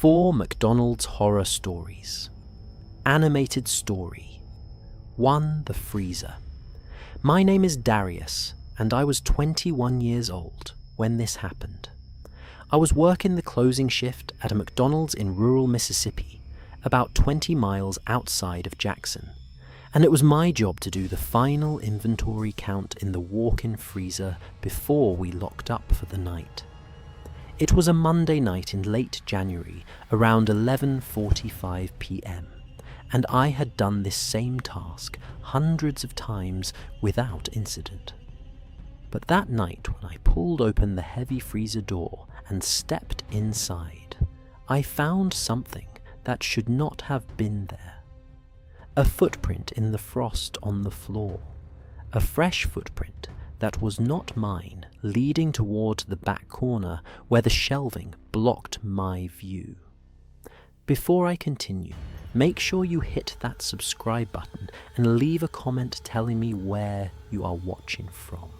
4 McDonald's horror stories. Animated story. 1. The Freezer. My name is Darius, and I was 21 years old when this happened. I was working the closing shift at a McDonald's in rural Mississippi, about 20 miles outside of Jackson, and it was my job to do the final inventory count in the walk-in freezer before we locked up for the night. It was a Monday night in late January, around 11:45 p.m., and I had done this same task hundreds of times without incident. But that night, when I pulled open the heavy freezer door and stepped inside, I found something that should not have been there. A footprint in the frost on the floor. A fresh footprint that was not mine, leading toward the back corner where the shelving blocked my view. Before I continue, make sure you hit that subscribe button and leave a comment telling me where you are watching from.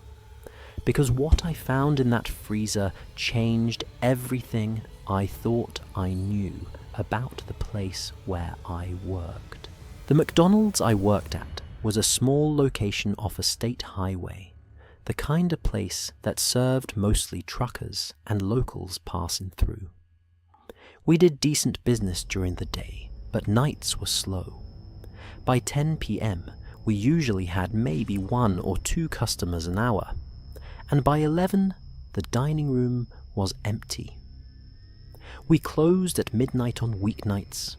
Because what I found in that freezer changed everything I thought I knew about the place where I worked. The McDonald's I worked at was a small location off a state highway, the kind of place that served mostly truckers and locals passing through. We did decent business during the day, but nights were slow. By 10 p.m., we usually had maybe 1 or 2 customers an hour, and by 11, the dining room was empty. We closed at midnight on weeknights,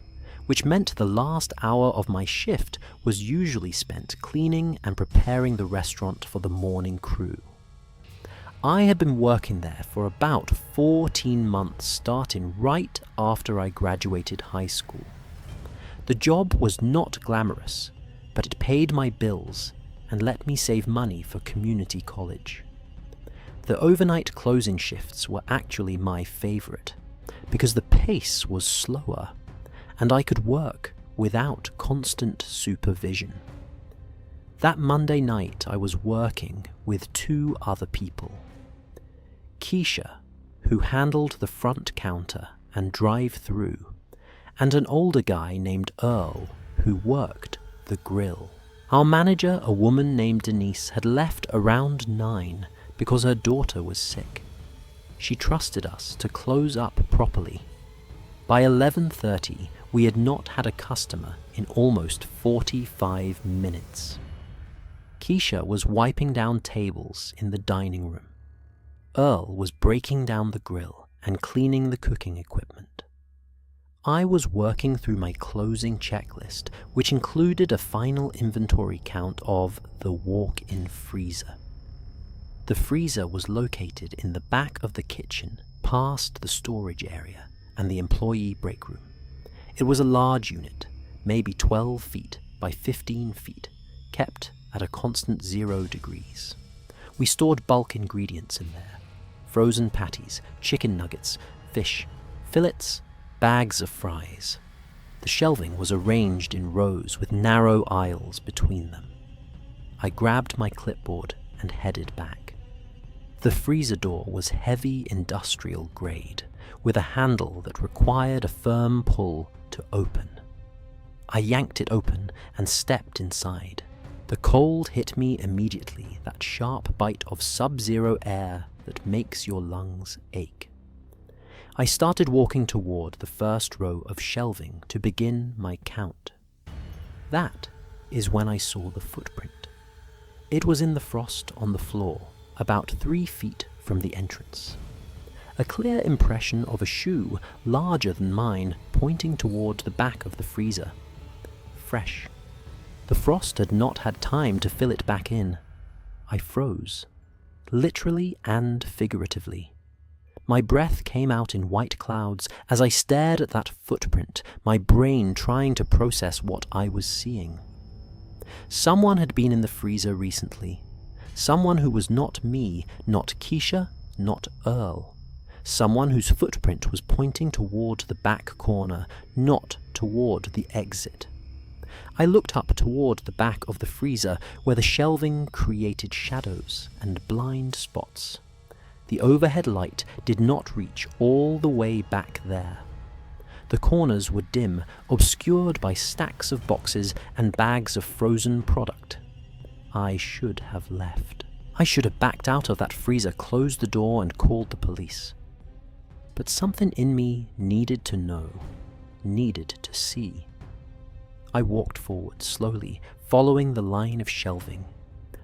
which meant the last hour of my shift was usually spent cleaning and preparing the restaurant for the morning crew. I had been working there for about 14 months, starting right after I graduated high school. The job was not glamorous, but it paid my bills and let me save money for community college. The overnight closing shifts were actually my favorite, because the pace was slower, and I could work without constant supervision. That Monday night I was working with 2 other people. Keisha, who handled the front counter and drive-thru, and an older guy named Earl, who worked the grill. Our manager, a woman named Denise, had left around 9 because her daughter was sick. She trusted us to close up properly. By 11:30, we had not had a customer in almost 45 minutes. Keisha was wiping down tables in the dining room. Earl was breaking down the grill and cleaning the cooking equipment. I was working through my closing checklist, which included a final inventory count of the walk-in freezer. The freezer was located in the back of the kitchen, past the storage area and the employee break room. It was a large unit, maybe 12 feet by 15 feet, kept at a constant 0 degrees. We stored bulk ingredients in there: frozen patties, chicken nuggets, fish, fillets, bags of fries. The shelving was arranged in rows with narrow aisles between them. I grabbed my clipboard and headed back. The freezer door was heavy industrial grade, with a handle that required a firm pull to open. I yanked it open and stepped inside. The cold hit me immediately, that sharp bite of sub-zero air that makes your lungs ache. I started walking toward the first row of shelving to begin my count. That is when I saw the footprint. It was in the frost on the floor, about 3 feet from the entrance. A clear impression of a shoe larger than mine pointing toward the back of the freezer. Fresh. The frost had not had time to fill it back in. I froze, literally and figuratively. My breath came out in white clouds as I stared at that footprint, my brain trying to process what I was seeing. Someone had been in the freezer recently. Someone who was not me, not Keisha, not Earl. Someone whose footprint was pointing toward the back corner, not toward the exit. I looked up toward the back of the freezer where the shelving created shadows and blind spots. The overhead light did not reach all the way back there. The corners were dim, obscured by stacks of boxes and bags of frozen product. I should have left. I should have backed out of that freezer, closed the door, and called the police. But something in me needed to know, needed to see. I walked forward slowly, following the line of shelving,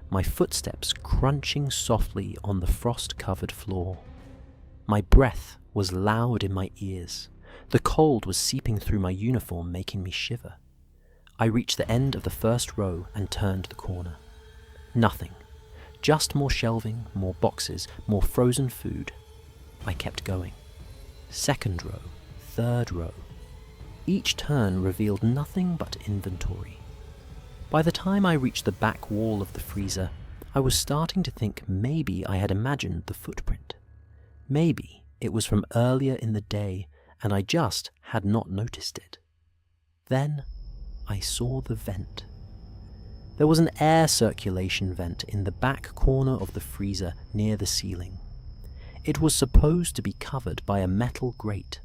my footsteps crunching softly on the frost-covered floor. My breath was loud in my ears. The cold was seeping through my uniform, making me shiver. I reached the end of the first row and turned the corner. Nothing. Just more shelving, more boxes, more frozen food. I kept going. Second row, third row. Each turn revealed nothing but inventory. By the time I reached the back wall of the freezer, I was starting to think maybe I had imagined the footprint. Maybe it was from earlier in the day and I just had not noticed it. Then I saw the vent. There was an air circulation vent in the back corner of the freezer near the ceiling. It was supposed to be covered by a metal grate.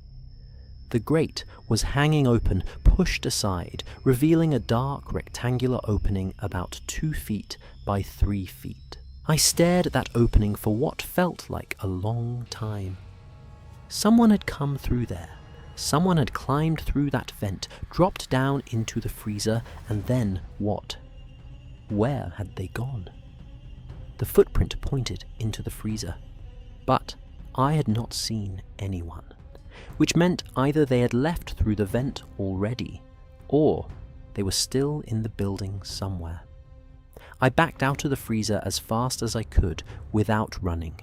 The grate was hanging open, pushed aside, revealing a dark rectangular opening about 2 feet by 3 feet. I stared at that opening for what felt like a long time. Someone had come through there. Someone had climbed through that vent, dropped down into the freezer, and then what? Where had they gone? The footprint pointed into the freezer, but I had not seen anyone, which meant either they had left through the vent already, or they were still in the building somewhere. I backed out of the freezer as fast as I could without running.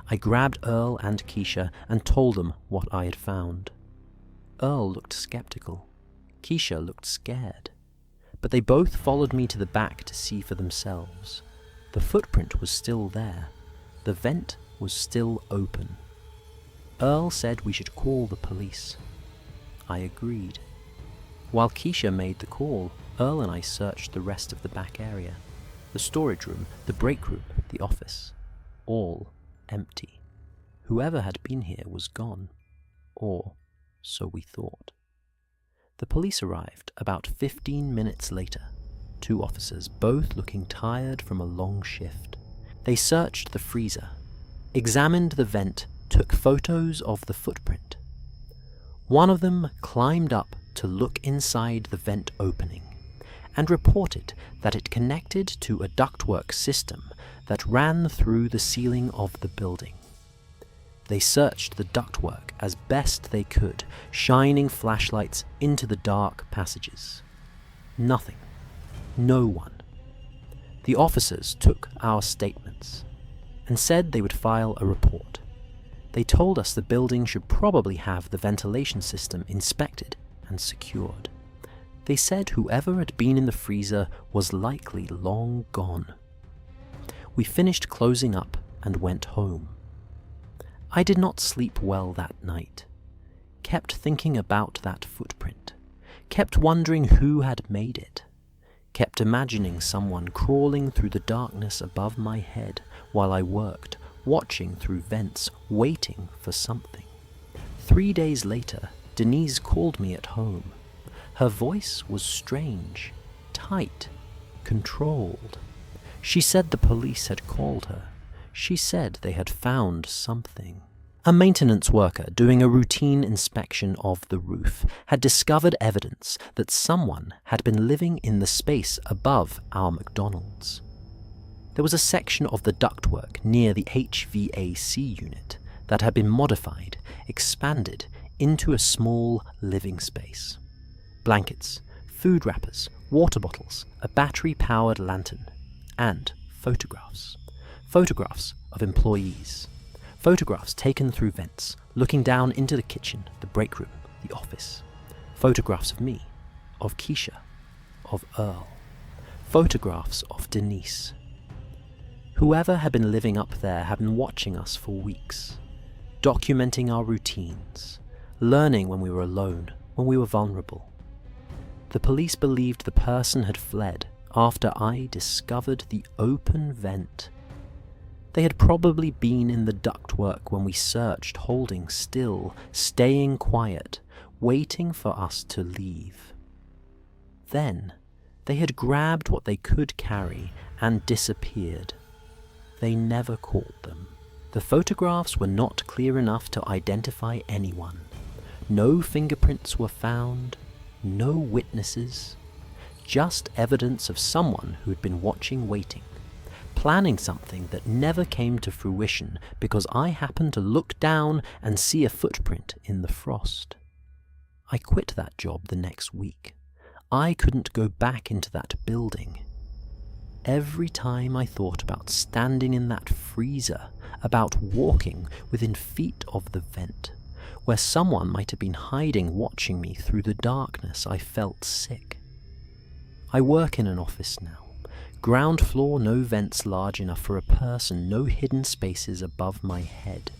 I grabbed Earl and Keisha and told them what I had found. Earl looked skeptical. Keisha looked scared. But they both followed me to the back to see for themselves. The footprint was still there. The vent was still open. Earl said we should call the police. I agreed. While Keisha made the call, Earl and I searched the rest of the back area. The storage room, the break room, the office. All empty. Whoever had been here was gone. Or so we thought. The police arrived about 15 minutes later. 2 officers, both looking tired from a long shift. They searched the freezer, examined the vent, took photos of the footprint. One of them climbed up to look inside the vent opening and reported that it connected to a ductwork system that ran through the ceiling of the building. They searched the ductwork as best they could, shining flashlights into the dark passages. Nothing. No one. The officers took our statements and said they would file a report. They told us the building should probably have the ventilation system inspected and secured. They said whoever had been in the freezer was likely long gone. We finished closing up and went home. I did not sleep well that night. Kept thinking about that footprint. Kept wondering who had made it. Kept imagining someone crawling through the darkness above my head while I worked, watching through vents, waiting for something. 3 days later, Denise called me at home. Her voice was strange, tight, controlled. She said the police had called her. She said they had found something. A maintenance worker doing a routine inspection of the roof had discovered evidence that someone had been living in the space above our McDonald's. There was a section of the ductwork near the HVAC unit that had been modified, expanded into a small living space. Blankets, food wrappers, water bottles, a battery-powered lantern, and photographs. Photographs of employees. Photographs taken through vents, looking down into the kitchen, the break room, the office. Photographs of me, of Keisha, of Earl. Photographs of Denise. Whoever had been living up there had been watching us for weeks, documenting our routines, learning when we were alone, when we were vulnerable. The police believed the person had fled after I discovered the open vent. They had probably been in the ductwork when we searched, holding still, staying quiet, waiting for us to leave. Then, they had grabbed what they could carry and disappeared. They never caught them. The photographs were not clear enough to identify anyone. No fingerprints were found, no witnesses, just evidence of someone who had been watching waiting, planning something that never came to fruition because I happened to look down and see a footprint in the frost. I quit that job the next week. I couldn't go back into that building. Every time I thought about standing in that freezer, about walking within feet of the vent, where someone might have been hiding watching me through the darkness, I felt sick. I work in an office now. Ground floor, no vents large enough for a person, no hidden spaces above my head.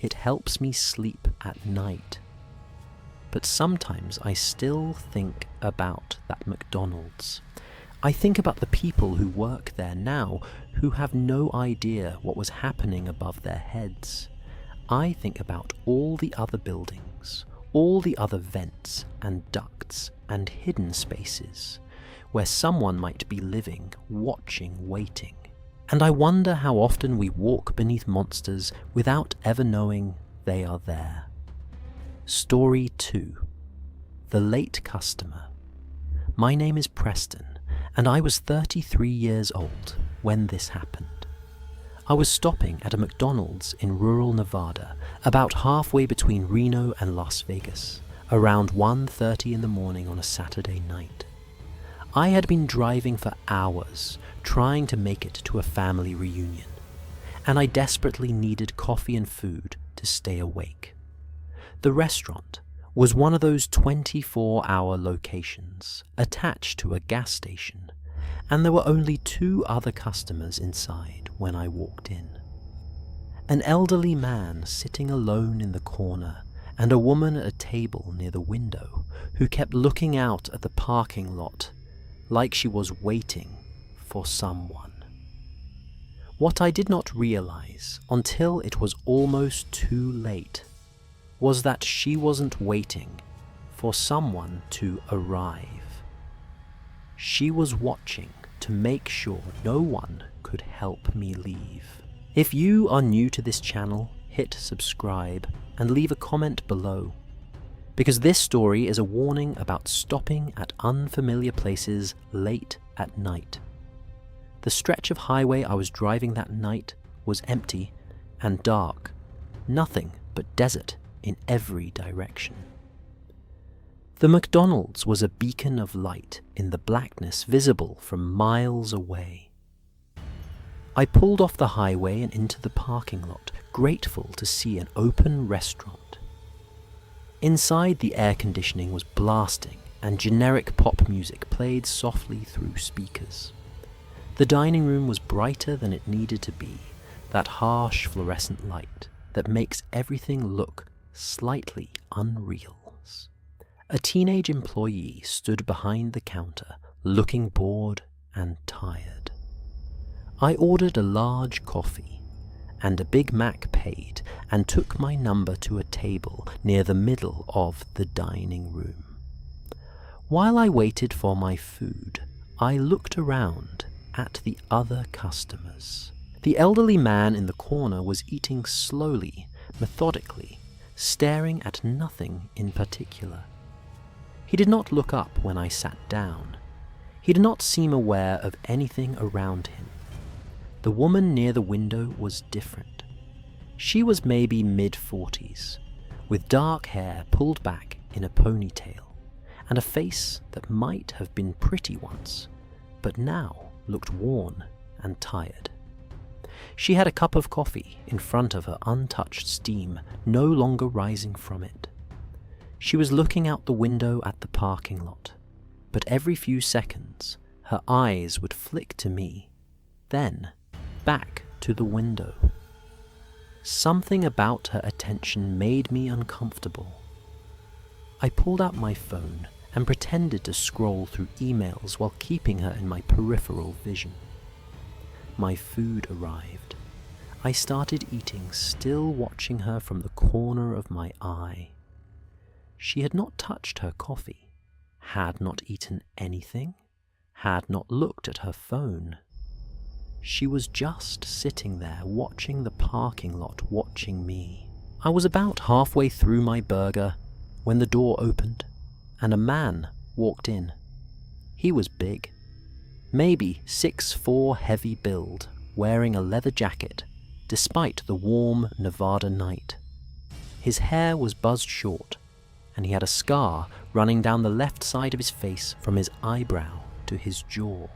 It helps me sleep at night. But sometimes I still think about that McDonald's. I think about the people who work there now, who have no idea what was happening above their heads. I think about all the other buildings, all the other vents and ducts and hidden spaces, where someone might be living, watching, waiting. And I wonder how often we walk beneath monsters without ever knowing they are there. Story 2. The Late Customer. My name is Preston, and I was 33 years old when this happened. I was stopping at a McDonald's in rural Nevada, about halfway between Reno and Las Vegas, around 1:30 in the morning on a Saturday night. I had been driving for hours, trying to make it to a family reunion, and I desperately needed coffee and food to stay awake. The restaurant was one of those 24-hour locations attached to a gas station, and there were only 2 other customers inside when I walked in. An elderly man sitting alone in the corner, and a woman at a table near the window who kept looking out at the parking lot like she was waiting for someone. What I did not realize until it was almost too late was that she wasn't waiting for someone to arrive. She was watching to make sure no one could help me leave. If you are new to this channel, hit subscribe and leave a comment below, because this story is a warning about stopping at unfamiliar places late at night. The stretch of highway I was driving that night was empty and dark, nothing but desert in every direction. The McDonald's was a beacon of light in the blackness visible from miles away. I pulled off the highway and into the parking lot, grateful to see an open restaurant. Inside, the air conditioning was blasting and generic pop music played softly through speakers. The dining room was brighter than it needed to be, that harsh fluorescent light that makes everything look slightly unreal. A teenage employee stood behind the counter, looking bored and tired. I ordered a large coffee, and a Big Mac paid, and took my number to a table near the middle of the dining room. While I waited for my food, I looked around at the other customers. The elderly man in the corner was eating slowly, methodically, staring at nothing in particular. He did not look up when I sat down. He did not seem aware of anything around him. The woman near the window was different. She was maybe mid-40s, with dark hair pulled back in a ponytail, and a face that might have been pretty once, but now looked worn and tired. She had a cup of coffee in front of her, untouched steam no longer rising from it. She was looking out the window at the parking lot, but every few seconds her eyes would flick to me, then back to the window. Something about her attention made me uncomfortable. I pulled out my phone and pretended to scroll through emails while keeping her in my peripheral vision. My food arrived. I started eating, still watching her from the corner of my eye. She had not touched her coffee, had not eaten anything, had not looked at her phone. She was just sitting there watching the parking lot, watching me. I was about halfway through my burger when the door opened and a man walked in. He was big, maybe 6'4", heavy build, wearing a leather jacket despite the warm Nevada night. His hair was buzzed short, and he had a scar running down the left side of his face from his eyebrow to his jaw.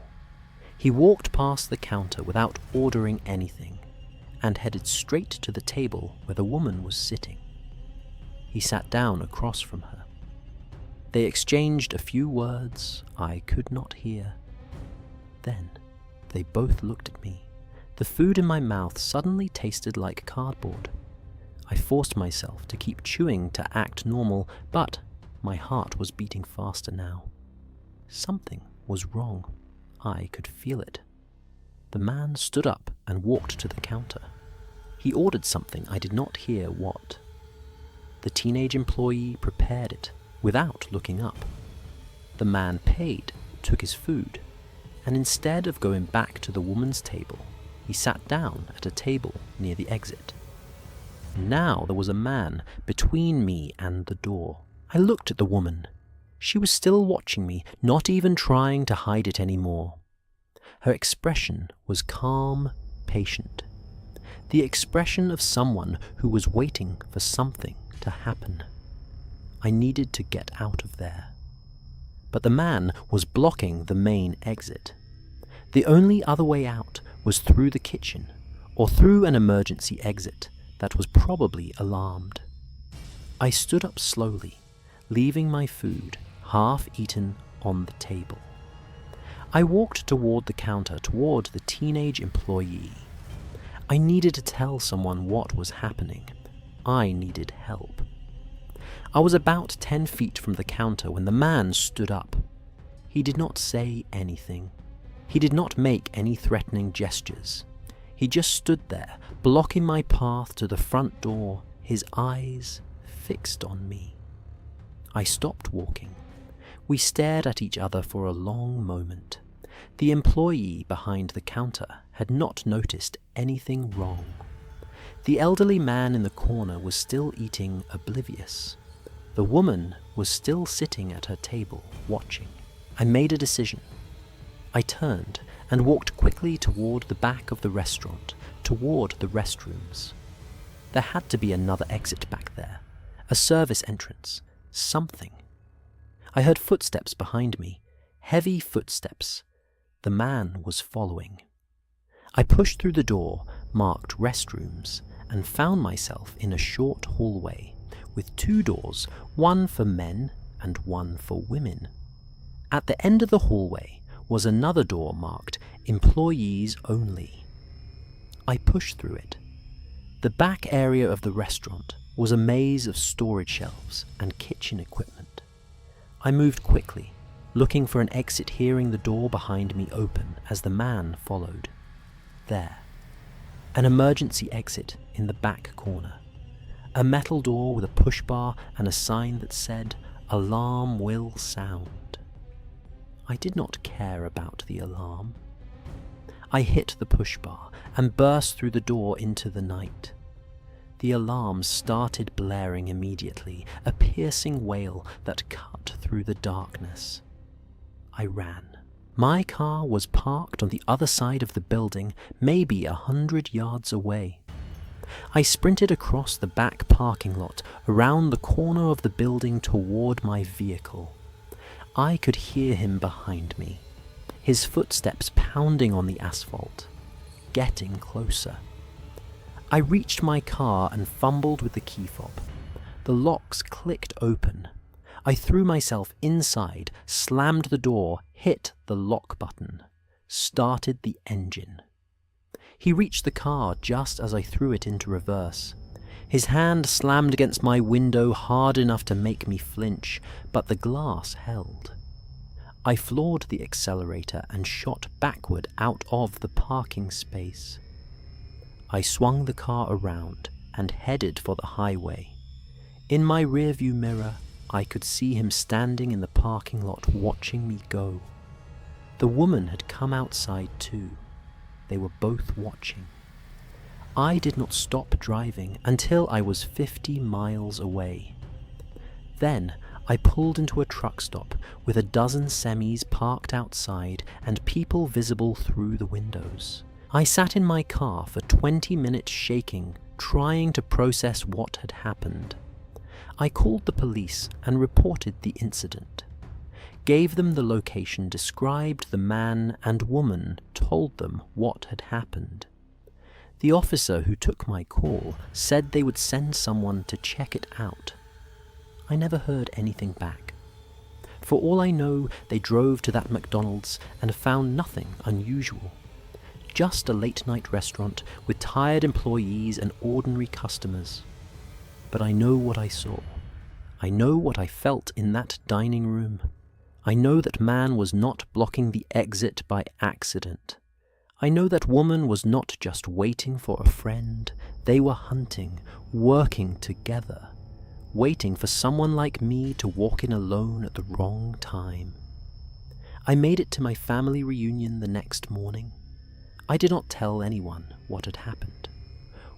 He walked past the counter without ordering anything and headed straight to the table where the woman was sitting. He sat down across from her. They exchanged a few words I could not hear. Then they both looked at me. The food in my mouth suddenly tasted like cardboard. I forced myself to keep chewing to act normal, but my heart was beating faster now. Something was wrong. I could feel it. The man stood up and walked to the counter. He ordered something I did not hear what. The teenage employee prepared it without looking up. The man paid, took his food, and instead of going back to the woman's table, he sat down at a table near the exit. Now there was a man between me and the door. I looked at the woman. She was still watching me, not even trying to hide it anymore. Her expression was calm, patient. The expression of someone who was waiting for something to happen. I needed to get out of there. But the man was blocking the main exit. The only other way out was through the kitchen, or through an emergency exit that was probably alarmed. I stood up slowly, leaving my food half-eaten on the table. I walked toward the counter, toward the teenage employee. I needed to tell someone what was happening. I needed help. I was about 10 feet from the counter when the man stood up. He did not say anything. He did not make any threatening gestures. He just stood there, blocking my path to the front door, his eyes fixed on me. I stopped walking. We stared at each other for a long moment. The employee behind the counter had not noticed anything wrong. The elderly man in the corner was still eating, oblivious. The woman was still sitting at her table, watching. I made a decision. I turned and walked quickly toward the back of the restaurant, toward the restrooms. There had to be another exit back there, a service entrance, something. I heard footsteps behind me, heavy footsteps. The man was following. I pushed through the door, marked restrooms, and found myself in a short hallway with 2 doors, one for men and one for women. At the end of the hallway was another door marked Employees Only. I pushed through it. The back area of the restaurant was a maze of storage shelves and kitchen equipment. I moved quickly, looking for an exit, hearing the door behind me open as the man followed. There. An emergency exit in the back corner. A metal door with a push bar and a sign that said, "Alarm will sound." I did not care about the alarm. I hit the push bar and burst through the door into the night. The alarm started blaring immediately, a piercing wail that cut through the darkness. I ran. My car was parked on the other side of the building, maybe 100 yards away. I sprinted across the back parking lot, around the corner of the building toward my vehicle. I could hear him behind me, his footsteps pounding on the asphalt, getting closer. I reached my car and fumbled with the key fob. The locks clicked open. I threw myself inside, slammed the door, hit the lock button, started the engine. He reached the car just as I threw it into reverse. His hand slammed against my window hard enough to make me flinch, but the glass held. I floored the accelerator and shot backward out of the parking space. I swung the car around and headed for the highway. In my rearview mirror, I could see him standing in the parking lot watching me go. The woman had come outside too. They were both watching. I did not stop driving until I was 50 miles away. Then I pulled into a truck stop with a dozen semis parked outside and people visible through the windows. I sat in my car for 20 minutes shaking, trying to process what had happened. I called the police and reported the incident. Gave them the location, described the man and woman, told them what had happened. The officer who took my call said they would send someone to check it out. I never heard anything back. For all I know, they drove to that McDonald's and found nothing unusual. Just a late-night restaurant with tired employees and ordinary customers. But I know what I saw. I know what I felt in that dining room. I know that man was not blocking the exit by accident. I know that woman was not just waiting for a friend. They were hunting, working together, waiting for someone like me to walk in alone at the wrong time. I made it to my family reunion the next morning. I did not tell anyone what had happened.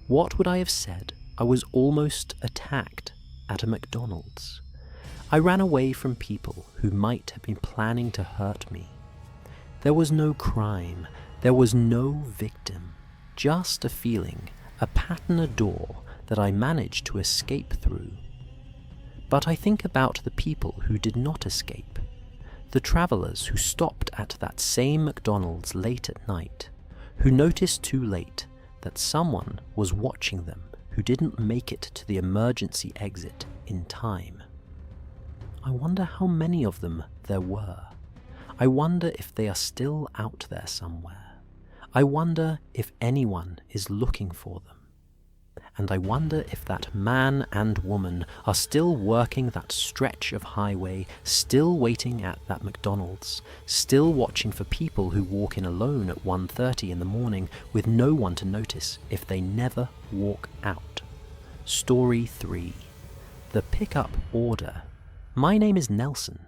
What would I have said? I was almost attacked at a McDonald's. I ran away from people who might have been planning to hurt me. There was no crime. There was no victim, just a feeling, a pattern, a door that I managed to escape through. But I think about the people who did not escape, the travelers who stopped at that same McDonald's late at night, who noticed too late that someone was watching them who didn't make it to the emergency exit in time. I wonder how many of them there were. I wonder if they are still out there somewhere. I wonder if anyone is looking for them. And I wonder if that man and woman are still working that stretch of highway, still waiting at that McDonald's, still watching for people who walk in alone at 1:30 in the morning with no one to notice if they never walk out. Story 3. The Pickup Order. My name is Nelson,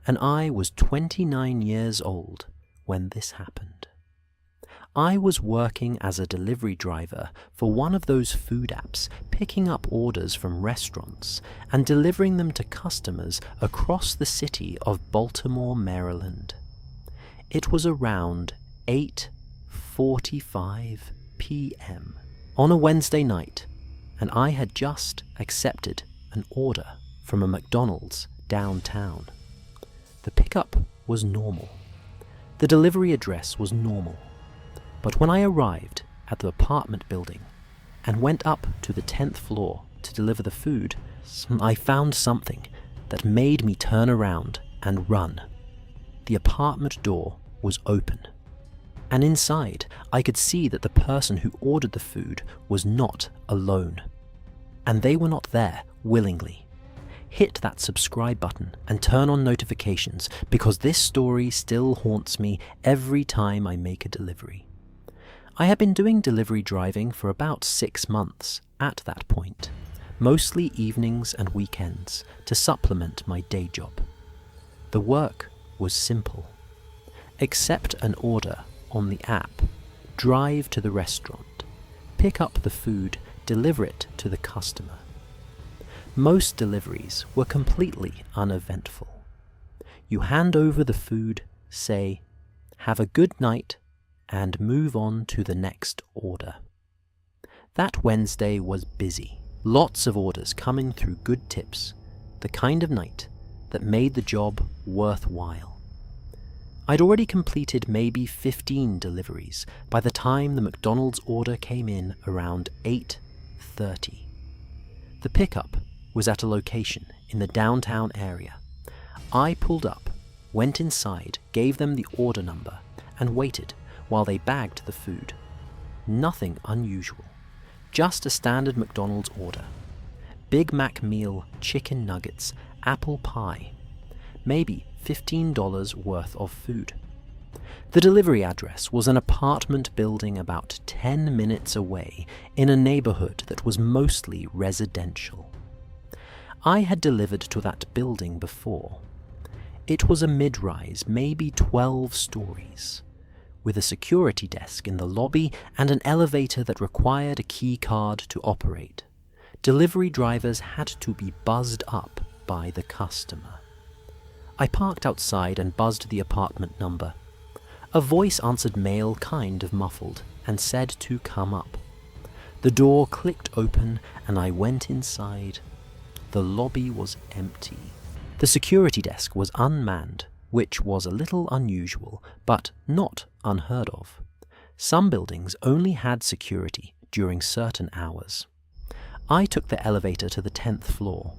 and I was 29 years old when this happened. I was working as a delivery driver for one of those food apps, picking up orders from restaurants and delivering them to customers across the city of Baltimore, Maryland. It was around 8:45 p.m. on a Wednesday night, and I had just accepted an order from a McDonald's downtown. The pickup was normal. The delivery address was normal. But when I arrived at the apartment building and went up to the 10th floor to deliver the food, I found something that made me turn around and run. The apartment door was open, and inside I could see that the person who ordered the food was not alone, and they were not there willingly. Hit that subscribe button and turn on notifications, because this story still haunts me every time I make a delivery. I had been doing delivery driving for about 6 months at that point, mostly evenings and weekends to supplement my day job. The work was simple. Accept an order on the app, drive to the restaurant, pick up the food, deliver it to the customer. Most deliveries were completely uneventful. You hand over the food, say, "Have a good night," and move on to the next order. That Wednesday was busy. Lots of orders coming through good tips, the kind of night that made the job worthwhile. I'd already completed maybe 15 deliveries by the time the McDonald's order came in around 8:30. The pickup was at a location in the downtown area. I pulled up, went inside, gave them the order number, and waited while they bagged the food. Nothing unusual, just a standard McDonald's order. Big Mac meal, chicken nuggets, apple pie, maybe $15 worth of food. The delivery address was an apartment building about 10 minutes away in a neighborhood that was mostly residential. I had delivered to that building before. It was a mid-rise, maybe 12 stories, with a security desk in the lobby and an elevator that required a key card to operate. Delivery drivers had to be buzzed up by the customer. I parked outside and buzzed the apartment number. A voice answered, male, kind of muffled, and said to come up. The door clicked open and I went inside. The lobby was empty. The security desk was unmanned, which was a little unusual, but not unheard of. Some buildings only had security during certain hours. I took the elevator to the 10th floor.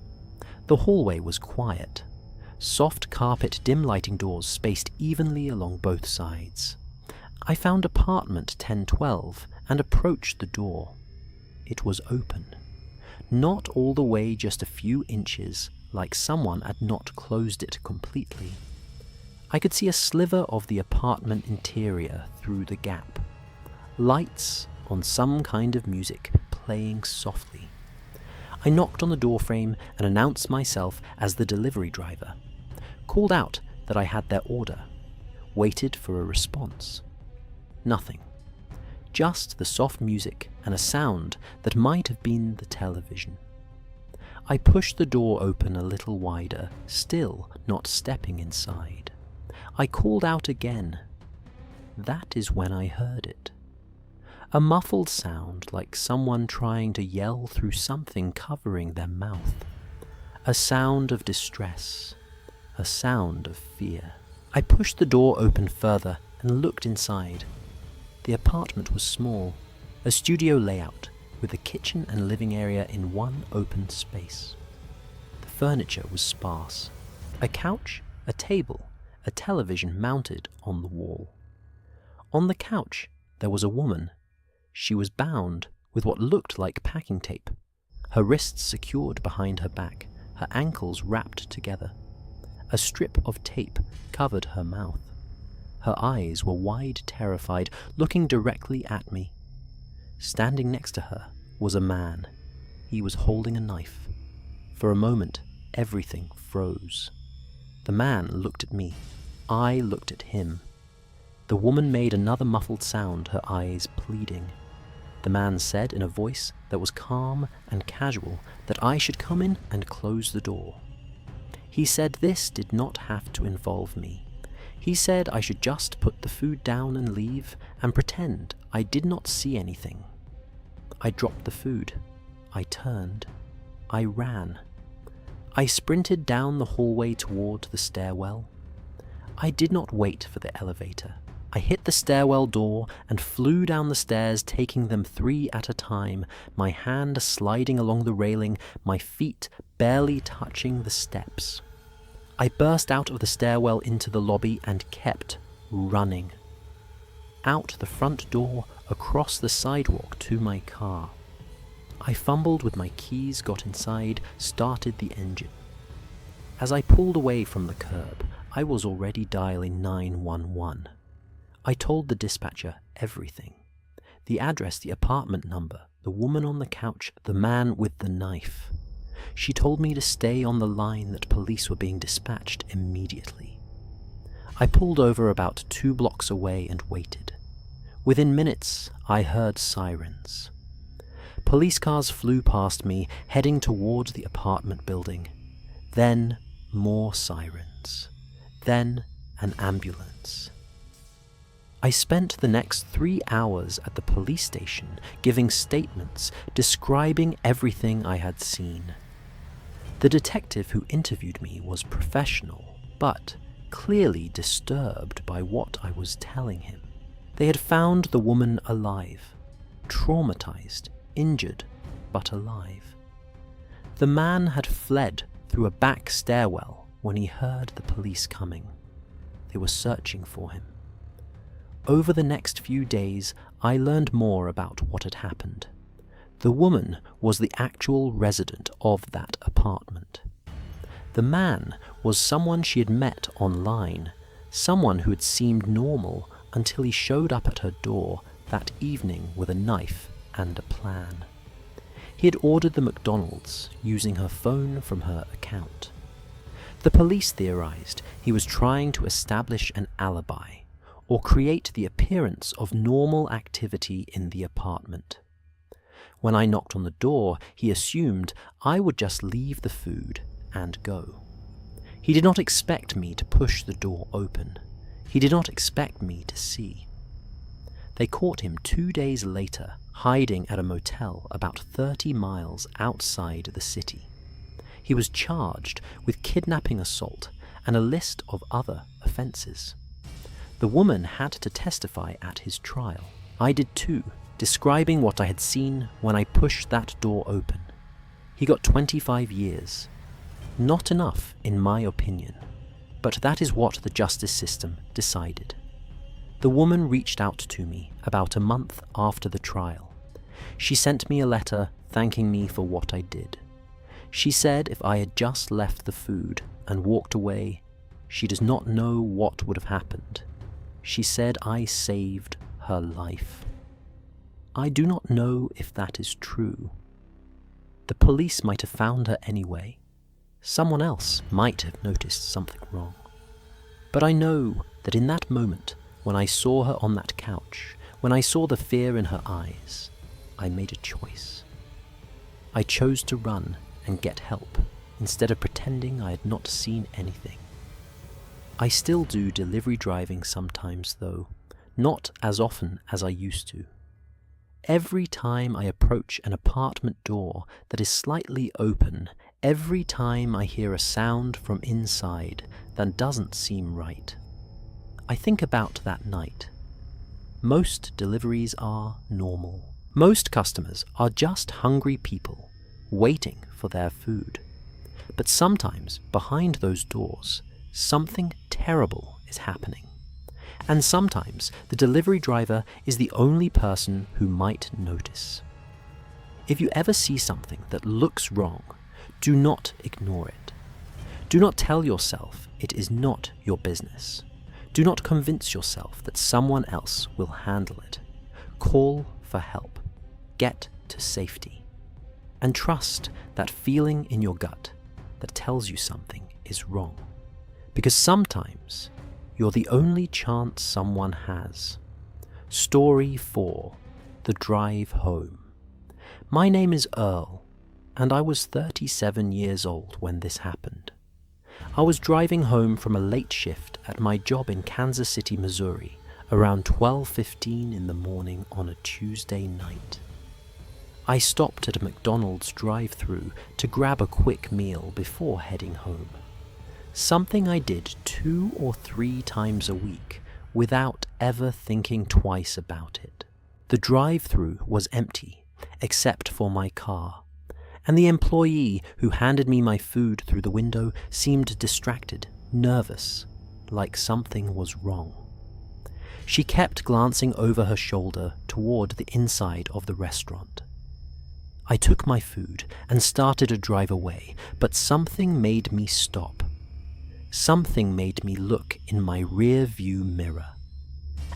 The hallway was quiet. Soft carpet dim lighting doors spaced evenly along both sides. I found apartment 1012 and approached the door. It was open. Not all the way, just a few inches, like someone had not closed it completely. I could see a sliver of the apartment interior through the gap. Lights on some kind of music playing softly. I knocked on the doorframe and announced myself as the delivery driver. Called out that I had their order. Waited for a response. Nothing. Just the soft music and a sound that might have been the television. I pushed the door open a little wider, still not stepping inside. I called out again. That is when I heard it. A muffled sound like someone trying to yell through something covering their mouth. A sound of distress. A sound of fear. I pushed the door open further and looked inside. The apartment was small, a studio layout with a kitchen and living area in one open space. The furniture was sparse. A couch, a table, a television mounted on the wall. On the couch there was a woman. She was bound with what looked like packing tape, her wrists secured behind her back, her ankles wrapped together. A strip of tape covered her mouth. Her eyes were wide, terrified, looking directly at me. Standing next to her was a man. He was holding a knife. For a moment, everything froze. The man looked at me. I looked at him. The woman made another muffled sound, her eyes pleading. The man said in a voice that was calm and casual that I should come in and close the door. He said this did not have to involve me. He said I should just put the food down and leave and pretend I did not see anything. I dropped the food. I turned. I ran. I sprinted down the hallway toward the stairwell. I did not wait for the elevator. I hit the stairwell door and flew down the stairs, taking them 3 at a time, my hand sliding along the railing, my feet barely touching the steps. I burst out of the stairwell into the lobby and kept running. Out the front door, across the sidewalk to my car. I fumbled with my keys, got inside, started the engine. As I pulled away from the curb, I was already dialing 911. I told the dispatcher everything. The address, the apartment number, the woman on the couch, the man with the knife. She told me to stay on the line, that police were being dispatched immediately. I pulled over about 2 blocks away and waited. Within minutes, I heard sirens. Police cars flew past me, heading toward the apartment building. Then more sirens. Then an ambulance. I spent the next 3 hours at the police station, giving statements, describing everything I had seen. The detective who interviewed me was professional, but clearly disturbed by what I was telling him. They had found the woman alive, traumatized, injured, but alive. The man had fled through a back stairwell when he heard the police coming. They were searching for him. Over the next few days, I learned more about what had happened. The woman was the actual resident of that apartment. The man was someone she had met online, someone who had seemed normal until he showed up at her door that evening with a knife and a plan. He had ordered the McDonald's using her phone from her account. The police theorized he was trying to establish an alibi or create the appearance of normal activity in the apartment. When I knocked on the door, he assumed I would just leave the food and go. He did not expect me to push the door open. He did not expect me to see. They caught him 2 days later, hiding at a motel about 30 miles outside the city. He was charged with kidnapping assault and a list of other offences. The woman had to testify at his trial. I did too, describing what I had seen when I pushed that door open. He got 25 years. Not enough, in my opinion, but that is what the justice system decided. The woman reached out to me about a month after the trial. She sent me a letter thanking me for what I did. She said if I had just left the food and walked away, she does not know what would have happened. She said I saved her life. I do not know if that is true. The police might have found her anyway. Someone else might have noticed something wrong. But I know that in that moment, when I saw her on that couch, when I saw the fear in her eyes, I made a choice. I chose to run and get help instead of pretending I had not seen anything. I still do delivery driving sometimes though, not as often as I used to. Every time I approach an apartment door that is slightly open, every time I hear a sound from inside that doesn't seem right, I think about that night. Most deliveries are normal. Most customers are just hungry people waiting for their food. But sometimes behind those doors, something terrible is happening. And sometimes the delivery driver is the only person who might notice. If you ever see something that looks wrong, do not ignore it. Do not tell yourself it is not your business. Do not convince yourself that someone else will handle it. Call for help. Get to safety. And trust that feeling in your gut that tells you something is wrong. Because sometimes you're the only chance someone has. Story 4. The Drive Home. My name is Earl, and I was 37 years old when this happened. I was driving home from a late shift at my job in Kansas City, Missouri, around 12:15 in the morning on a Tuesday night. I stopped at a McDonald's drive-thru to grab a quick meal before heading home. Something I did 2 or 3 times a week without ever thinking twice about it. The drive-thru was empty, except for my car, and the employee who handed me my food through the window seemed distracted, nervous, like something was wrong. She kept glancing over her shoulder toward the inside of the restaurant. I took my food and started to drive away, but something made me stop. Something made me look in my rear view mirror.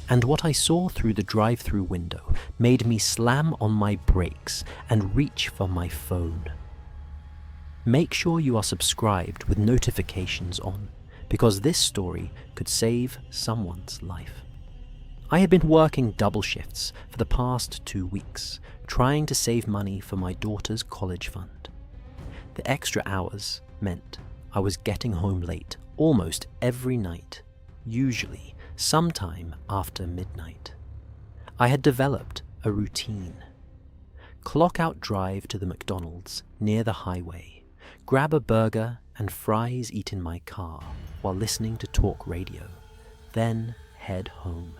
And what I saw through the drive-thru window made me slam on my brakes and reach for my phone. Make sure you are subscribed with notifications on, because this story could save someone's life. I had been working double shifts for the past 2 weeks, trying to save money for my daughter's college fund. The extra hours meant I was getting home late almost every night, usually sometime after midnight. I had developed a routine. Clock out drive to the McDonald's near the highway, grab a burger and fries eat in my car while listening to talk radio, then head home.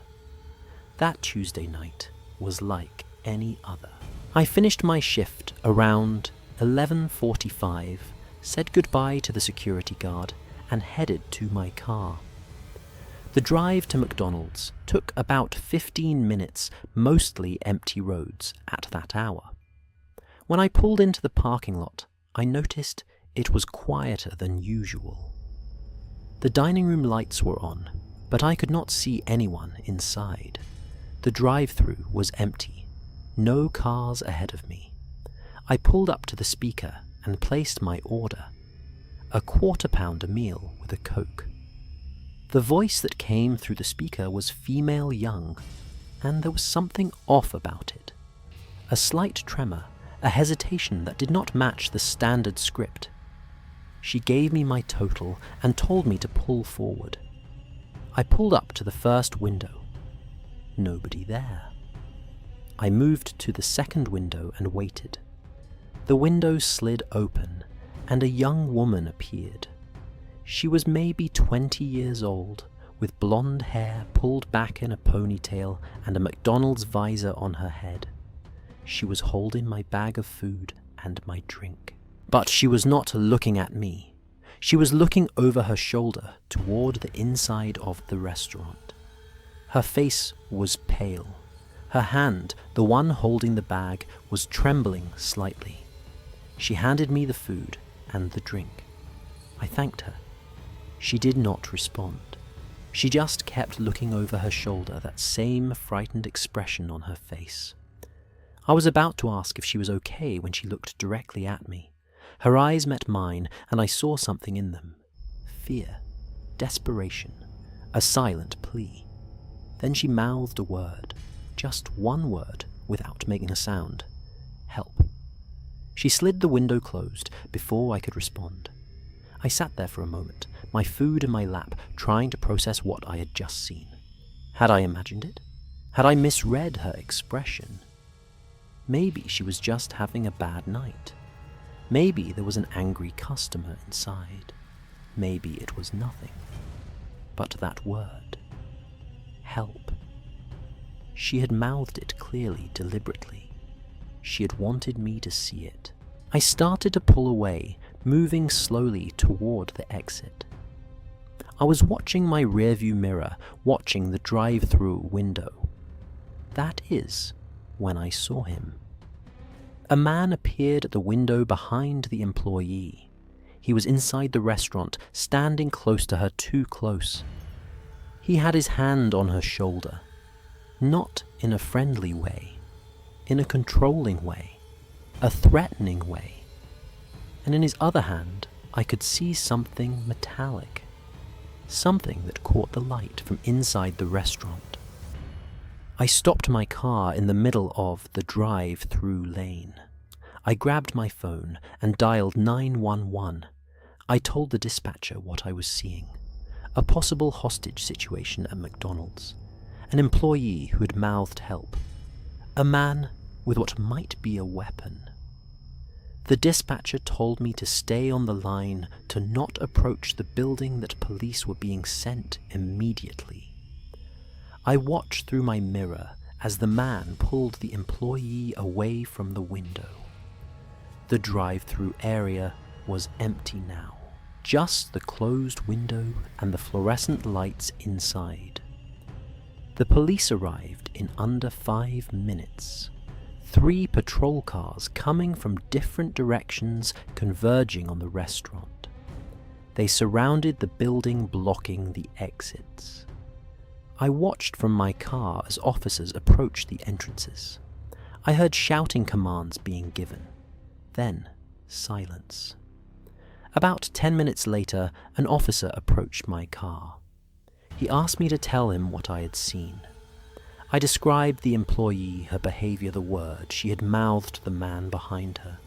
That Tuesday night was like any other. I finished my shift around 11:45, said goodbye to the security guard, and headed to my car. The drive to McDonald's took about 15 minutes, mostly empty roads at that hour. When I pulled into the parking lot, I noticed it was quieter than usual. The dining room lights were on, but I could not see anyone inside. The drive-thru was empty. No cars ahead of me. I pulled up to the speaker and placed my order, a quarter-pounder meal with a Coke. The voice that came through the speaker was female young, and there was something off about it. A slight tremor, a hesitation that did not match the standard script. She gave me my total and told me to pull forward. I pulled up to the first window. Nobody there. I moved to the second window and waited. The window slid open, and a young woman appeared. She was maybe 20 years old, with blonde hair pulled back in a ponytail and a McDonald's visor on her head. She was holding my bag of food and my drink. But she was not looking at me. She was looking over her shoulder toward the inside of the restaurant. Her face was pale. Her hand, the one holding the bag, was trembling slightly. She handed me the food and the drink. I thanked her. She did not respond. She just kept looking over her shoulder, that same frightened expression on her face. I was about to ask if she was okay when she looked directly at me. Her eyes met mine, and I saw something in them. Fear, desperation, a silent plea. Then she mouthed a word, just one word, without making a sound. Help. She slid the window closed before I could respond. I sat there for a moment, my food in my lap, trying to process what I had just seen. Had I imagined it? Had I misread her expression? Maybe she was just having a bad night. Maybe there was an angry customer inside. Maybe it was nothing. But that word, help. She had mouthed it clearly, deliberately. She had wanted me to see it. I started to pull away, moving slowly toward the exit. I was watching my rearview mirror, watching the drive-thru window. That is when I saw him. A man appeared at the window behind the employee. He was inside the restaurant, standing close to her, too close. He had his hand on her shoulder, not in a friendly way, in a controlling way, a threatening way. And in his other hand, I could see something metallic, something that caught the light from inside the restaurant. I stopped my car in the middle of the drive-thru lane. I grabbed my phone and dialed 911. I told the dispatcher what I was seeing. A possible hostage situation at McDonald's. An employee who had mouthed help. A man with what might be a weapon. The dispatcher told me to stay on the line, to not approach the building, that police were being sent immediately. I watched through my mirror as the man pulled the employee away from the window. The drive-thru area was empty now, just the closed window and the fluorescent lights inside. The police arrived in under 5 minutes. 3 patrol cars coming from different directions converging on the restaurant. They surrounded the building, blocking the exits. I watched from my car as officers approached the entrances. I heard shouting commands being given. Then, silence. About 10 minutes later, an officer approached my car. He asked me to tell him what I had seen. I described the employee, her behavior, the word she had mouthed the man behind her.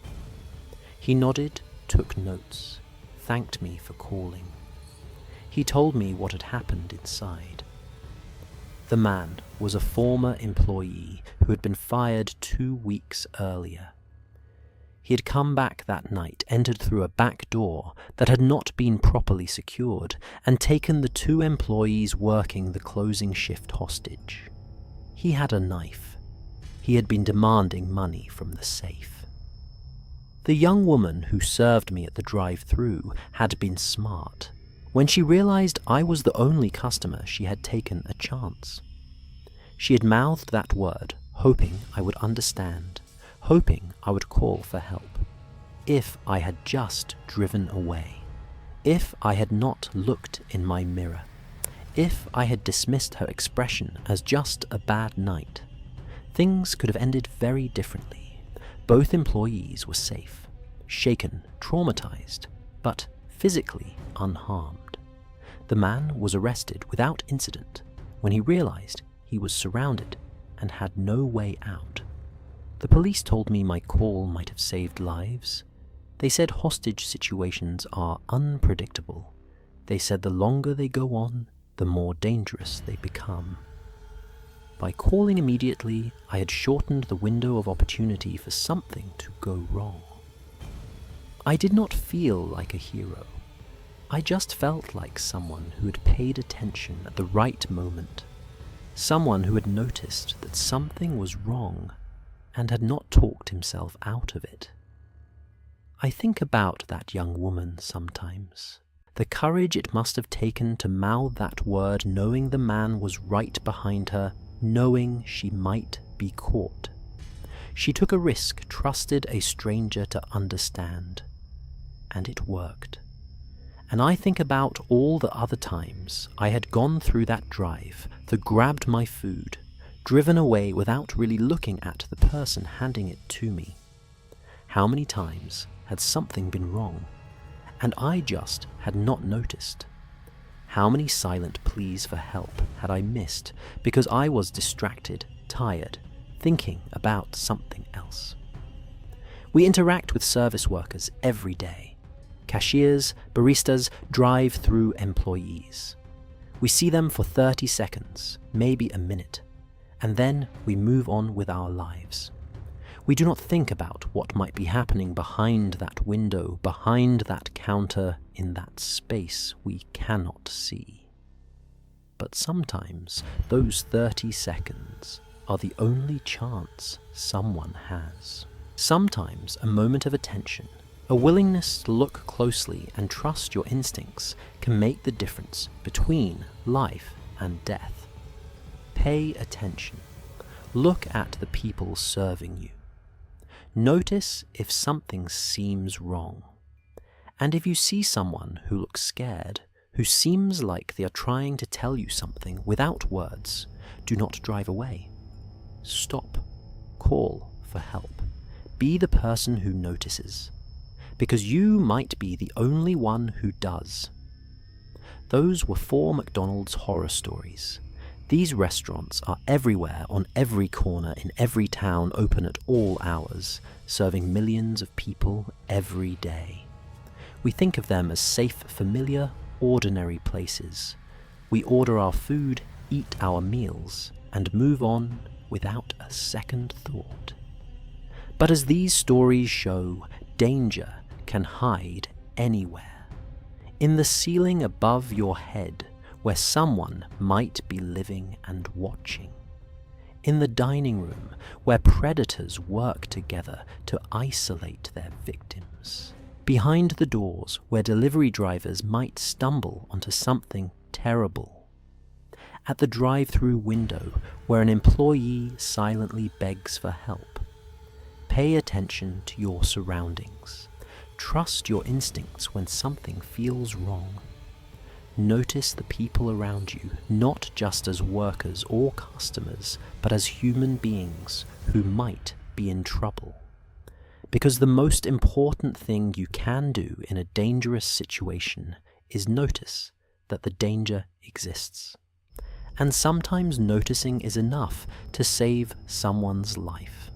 He nodded, took notes, thanked me for calling. He told me what had happened inside. The man was a former employee who had been fired 2 weeks earlier. He had come back that night, entered through a back door that had not been properly secured, and taken the 2 employees working the closing shift hostage. He had a knife. He had been demanding money from the safe. The young woman who served me at the drive-thru had been smart. When she realized I was the only customer, she had taken a chance. She had mouthed that word, hoping I would understand, hoping I would call for help. If I had just driven away. If I had not looked in my mirror. If I had dismissed her expression as just a bad night. Things could have ended very differently. Both employees were safe, shaken, traumatized, but physically unharmed. The man was arrested without incident when he realized he was surrounded and had no way out. The police told me my call might have saved lives. They said hostage situations are unpredictable. They said the longer they go on, the more dangerous they become. By calling immediately, I had shortened the window of opportunity for something to go wrong. I did not feel like a hero. I just felt like someone who had paid attention at the right moment, someone who had noticed that something was wrong and had not talked himself out of it. I think about that young woman sometimes. The courage it must have taken to mouth that word knowing the man was right behind her, knowing she might be caught. She took a risk, trusted a stranger to understand, and it worked. And I think about all the other times I had gone through that drive, that grabbed my food, driven away without really looking at the person handing it to me. How many times had something been wrong, and I just had not noticed? How many silent pleas for help had I missed because I was distracted, tired, thinking about something else? We interact with service workers every day. Cashiers, baristas, drive-thru employees. We see them for 30 seconds, maybe a minute, and then we move on with our lives. We do not think about what might be happening behind that window, behind that counter, in that space we cannot see. But sometimes those 30 seconds are the only chance someone has. Sometimes a moment of attention, a willingness to look closely and trust your instincts can make the difference between life and death. Pay attention. Look at the people serving you. Notice if something seems wrong. And if you see someone who looks scared, who seems like they are trying to tell you something without words, do not drive away. Stop. Call for help. Be the person who notices, because you might be the only one who does. Those were 4 McDonald's horror stories. These restaurants are everywhere, on every corner, in every town, open at all hours, serving millions of people every day. We think of them as safe, familiar, ordinary places. We order our food, eat our meals, and move on without a second thought. But as these stories show, danger can hide anywhere. In the ceiling above your head, where someone might be living and watching. In the dining room, where predators work together to isolate their victims. Behind the doors, where delivery drivers might stumble onto something terrible. At the drive-thru window, where an employee silently begs for help. Pay attention to your surroundings. Trust your instincts when something feels wrong. Notice the people around you, not just as workers or customers, but as human beings who might be in trouble. Because the most important thing you can do in a dangerous situation is notice that the danger exists. And sometimes noticing is enough to save someone's life.